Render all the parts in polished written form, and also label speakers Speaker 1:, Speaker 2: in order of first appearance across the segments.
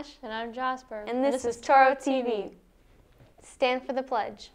Speaker 1: Ash.
Speaker 2: And I'm Jasper.
Speaker 1: And this is Toro TV. Stand for the pledge.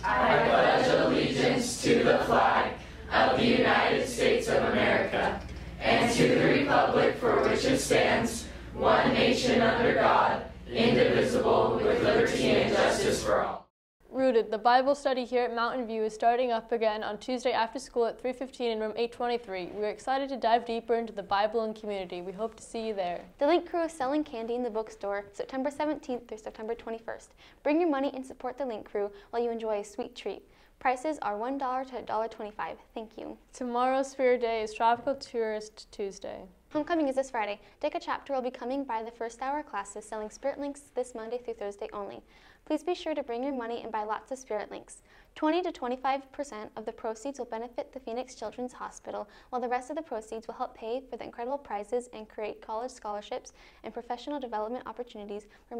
Speaker 3: I pledge allegiance to the flag of the United States of America and to the republic for which it stands, one nation under God, indivisible, with liberty and justice for all.
Speaker 2: Rooted, the Bible study here at Mountain View is starting up again on Tuesday after school at 3:15 in room 823. We're excited to dive deeper into the Bible and community. We hope to see you there.
Speaker 1: The Link Crew is selling candy in the bookstore September 17th through September 21st. Bring your money and support the Link Crew while you enjoy a sweet treat. Prices are $1 to $1.25. Thank you.
Speaker 2: Tomorrow's Spirit Day is Tropical Tourist Tuesday.
Speaker 1: Homecoming is this Friday. Decca Chapter will be coming by the first hour classes selling Spirit Links this Monday through Thursday only. Please be sure to bring your money and buy lots of Spirit Links. 20 to 25% of the proceeds will benefit the Phoenix Children's Hospital, while the rest of the proceeds will help pay for the incredible prizes and create college scholarships and professional development opportunities for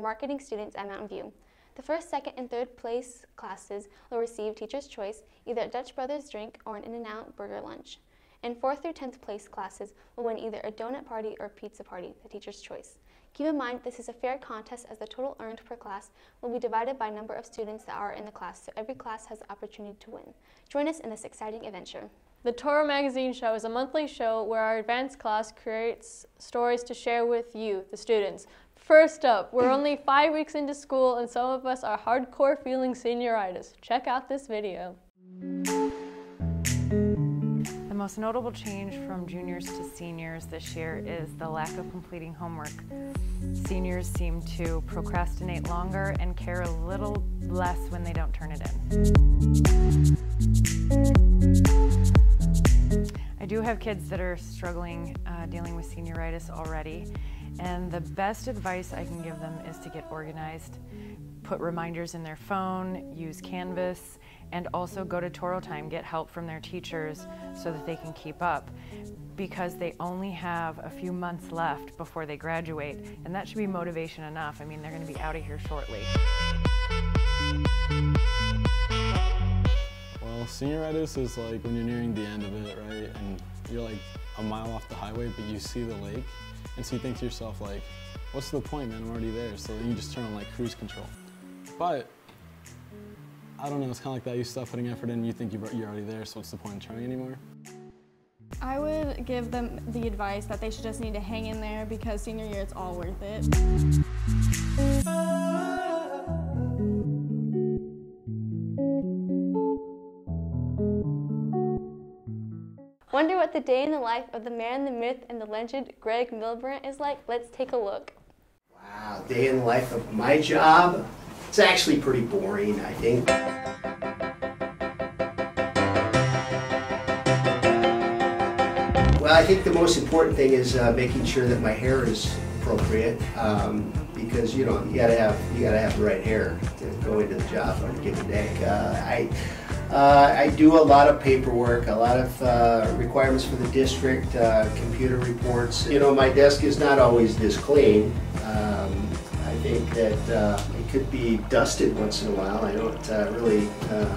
Speaker 1: marketing students at Mountain View. The first, second, and third place classes will receive Teacher's Choice, either a Dutch Brothers drink or an In-N-Out burger lunch. And 4th through 10th place classes will win either a donut party or a pizza party, the Teacher's Choice. Keep in mind this is a fair contest as the total earned per class will be divided by number of students that are in the class, so every class has the opportunity to win. Join us in this exciting adventure.
Speaker 2: The Toro Magazine Show is a monthly show where our advanced class creates stories to share with you, the students. First up, we're only 5 weeks into school and some of us are hardcore feeling senioritis. Check out this video.
Speaker 4: The most notable change from juniors to seniors this year is the lack of completing homework. Seniors seem to procrastinate longer and care a little less when they don't turn it in. I do have kids that are struggling dealing with senioritis already, and the best advice I can give them is to get organized, put reminders in their phone, use Canvas, and also go to Toro Time, get help from their teachers so that they can keep up, because they only have a few months left before they graduate, and that should be motivation enough. I mean, they're going to be out of here shortly.
Speaker 5: Well, senioritis is like when you're nearing the end of it, right? And you're like a mile off the highway, but you see the lake, and so you think to yourself, like, what's the point, man? I'm already there. So then you just turn on like cruise control. But I don't know, it's kind of like that. You stop putting effort in, you think you're already there, so what's the point in trying anymore?
Speaker 6: I would give them the advice that they should just need to hang in there because senior year, it's all worth it.
Speaker 1: Wonder what the day in the life of the man, the myth, and the legend Greg Milbrandt is like? Let's take a look.
Speaker 7: Wow, day in the life of my job? It's actually pretty boring, I think. Well, I think the most important thing is making sure that my hair is appropriate, because you gotta have the right hair to go into the job on a given day. I do a lot of paperwork, a lot of requirements for the district, computer reports. You know, my desk is not always this clean. I think that it could be dusted once in a while. I don't really get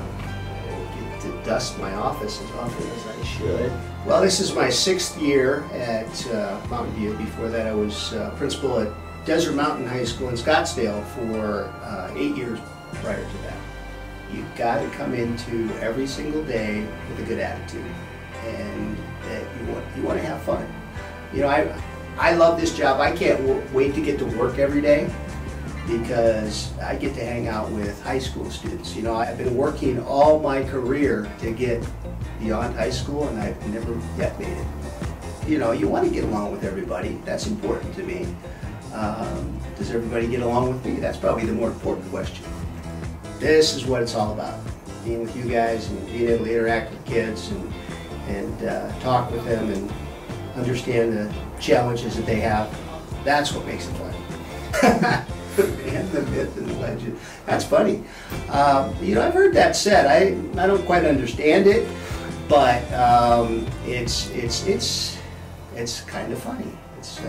Speaker 7: to dust my office as often as I should. Well, this is my 6th year at Mountain View. Before that, I was principal at Desert Mountain High School in Scottsdale for 8 years prior to that. You've got to come into every single day with a good attitude, and that you want to have fun. You know, I love this job. I can't wait to get to work every day because I get to hang out with high school students. You know, I've been working all my career to get beyond high school, and I've never yet made it. You know, you want to get along with everybody. That's important to me. Does everybody get along with me? That's probably the more important question. This is what it's all about. Being with you guys and being able to interact with kids and talk with them and understand the challenges that they have. That's what makes it fun. And the myth and the legend. That's funny. You know, I've heard that said. I don't quite understand it, but it's kind of funny. It's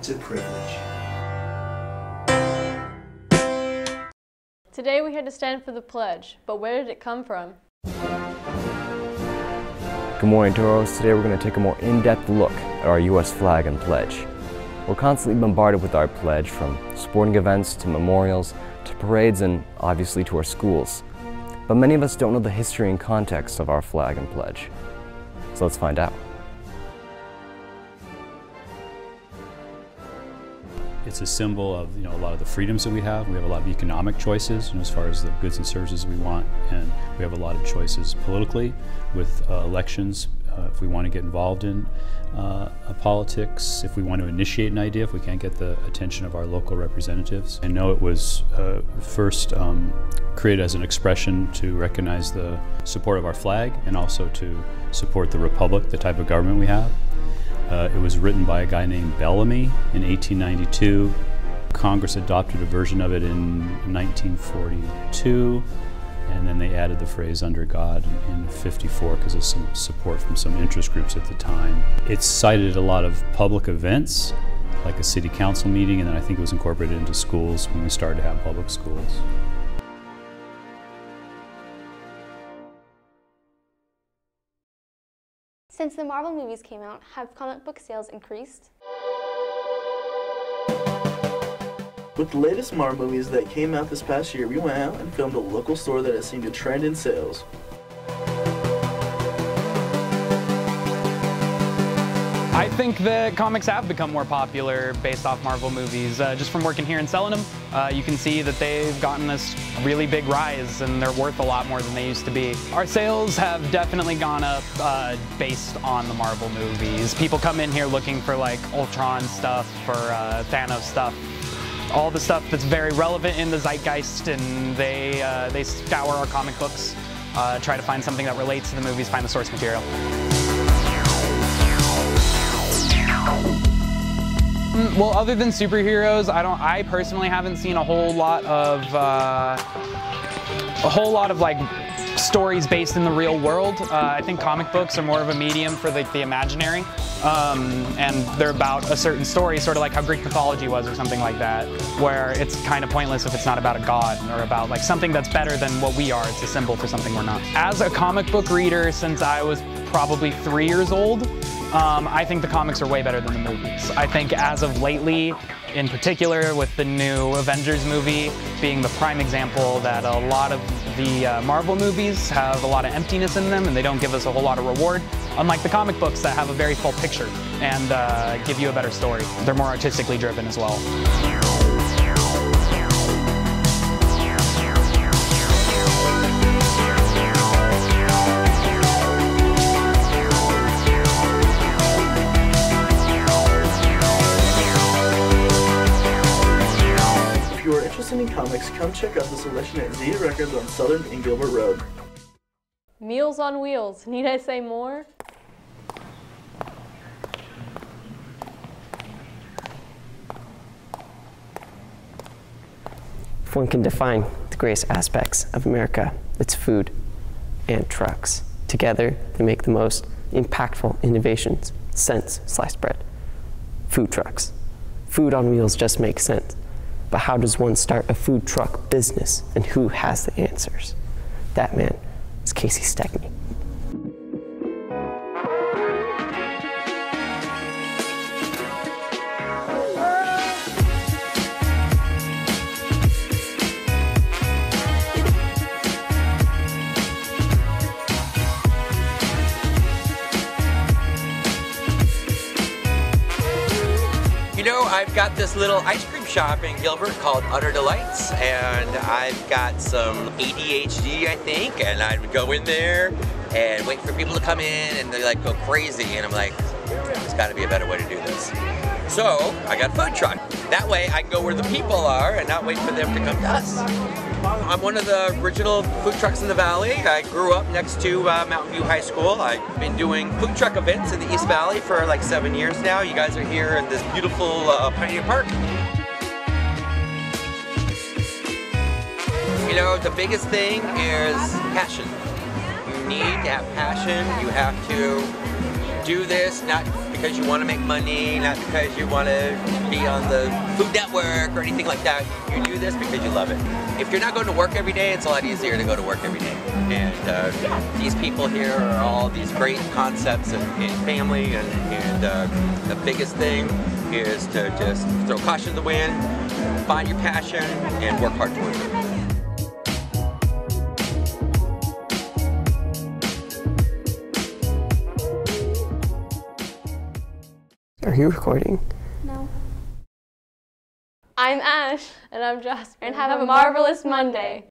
Speaker 7: a privilege.
Speaker 2: Today we had to stand for the pledge, but where did it come from?
Speaker 8: Good morning, Toros. Today we're going to take a more in-depth look at our U.S. flag and pledge. We're constantly bombarded with our pledge, from sporting events to memorials to parades and obviously to our schools. But many of us don't know the history and context of our flag and pledge. So let's find out.
Speaker 9: It's a symbol of a lot of the freedoms that we have. We have a lot of economic choices as far as the goods and services we want, and we have a lot of choices politically with elections. If we want to get involved in politics, if we want to initiate an idea, if we can't get the attention of our local representatives. I know it was first created as an expression to recognize the support of our flag and also to support the republic, the type of government we have. It was written by a guy named Bellamy in 1892. Congress adopted a version of it in 1942, and then they added the phrase "under God" in 54 because of some support from some interest groups at the time. It's cited at a lot of public events, like a city council meeting, and then I think it was incorporated into schools when we started to have public schools.
Speaker 1: Since the Marvel movies came out, have comic book sales increased?
Speaker 10: With the latest Marvel movies that came out this past year, we went out and filmed a local store that has seemed to trend in sales.
Speaker 11: I think that comics have become more popular based off Marvel movies. Just from working here and selling them, you can see that they've gotten this really big rise and they're worth a lot more than they used to be. Our sales have definitely gone up based on the Marvel movies. People come in here looking for like Ultron stuff or Thanos stuff. All the stuff that's very relevant in the zeitgeist, and they scour our comic books, try to find something that relates to the movies, find the source material. Well, other than superheroes, I personally haven't seen a whole lot of like stories based in the real world. I think comic books are more of a medium for the imaginary, and they're about a certain story, sort of like how Greek mythology was or something like that, where it's kind of pointless if it's not about a god or about like something that's better than what we are. It's a symbol for something we're not. As a comic book reader since I was probably 3 years old, I think the comics are way better than the movies. I think as of lately, in particular with the new Avengers movie being the prime example, that a lot of the Marvel movies have a lot of emptiness in them and they don't give us a whole lot of reward, unlike the comic books that have a very full picture and give you a better story. They're more artistically driven as well.
Speaker 10: In comics, come check out the selection at Zeta Records on Southern and Gilbert Road.
Speaker 2: Meals on Wheels, need I say more?
Speaker 12: If one can define the greatest aspects of America, it's food and trucks. Together, they make the most impactful innovations since sliced bread. Food trucks. Food on wheels just makes sense. But how does one start a food truck business, and who has the answers? That man is Casey Stegny.
Speaker 13: You know, I've got this little ice cream shop in Gilbert called Utter Delights, and I've got some ADHD, I think, and I would go in there and wait for people to come in and they like go crazy, and I'm like, there's got to be a better way to do this. So I got a food truck. That way I can go where the people are and not wait for them to come to us. I'm one of the original food trucks in the Valley. I grew up next to Mountain View High School. I've been doing food truck events in the East Valley for like 7 years now. You guys are here in this beautiful Pioneer Park. You know, the biggest thing is passion. You need to have passion. You have to do this not because you want to make money, not because you want to be on the Food Network or anything like that. You do this because you love it. if you're not going to work every day, it's a lot easier to go to work every day. And these people here are all these great concepts in family, and the biggest thing is to just throw caution to the wind, find your passion, and work hard towards it.
Speaker 12: Are you recording?
Speaker 1: No. I'm Ash.
Speaker 2: And I'm Jasper.
Speaker 1: And have a marvelous Monday.